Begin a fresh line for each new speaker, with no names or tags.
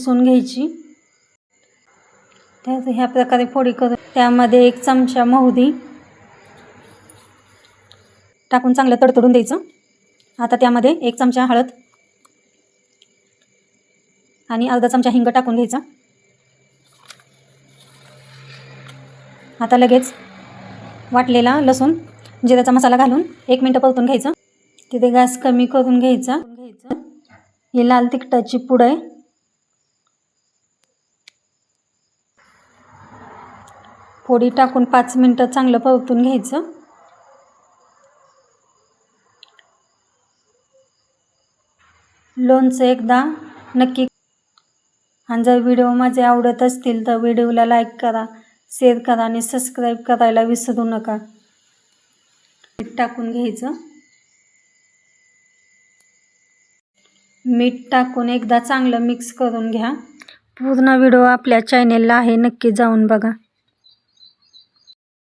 पुसून घ्यायची। त्यात ह्या प्रकारे फोडी करून त्यामध्ये 1 चमचा मोहरी टाकून चांगलं तडतडून द्यायचं। आता त्यामध्ये 1 चमचा हळद आणि अर्धा चमचा हिंग टाकून घ्यायचा। आता लगेच वाटलेला लसूण जिऱ्याचा मसाला घालून 1 मिनिट परतून घ्यायचं। तिथे गॅस कमी करून घ्यायचा। ही लाल तिखटाची पूड आहे। फोडी टाकून 5 मिनिटं चांगलं परतून घ्यायचं। लोणचं एकदा नक्की। आणि जर व्हिडिओ माझे आवडत असतील तर व्हिडिओला लाईक करा, शेअर करा आणि सबस्क्राईब करायला विसरू नका। मीठ टाकून घ्यायचं। मीठ टाकून एकदा चांगलं मिक्स करून घ्या। पूर्ण व्हिडिओ आपल्या चॅनेलला आहे, नक्की जाऊन बघा।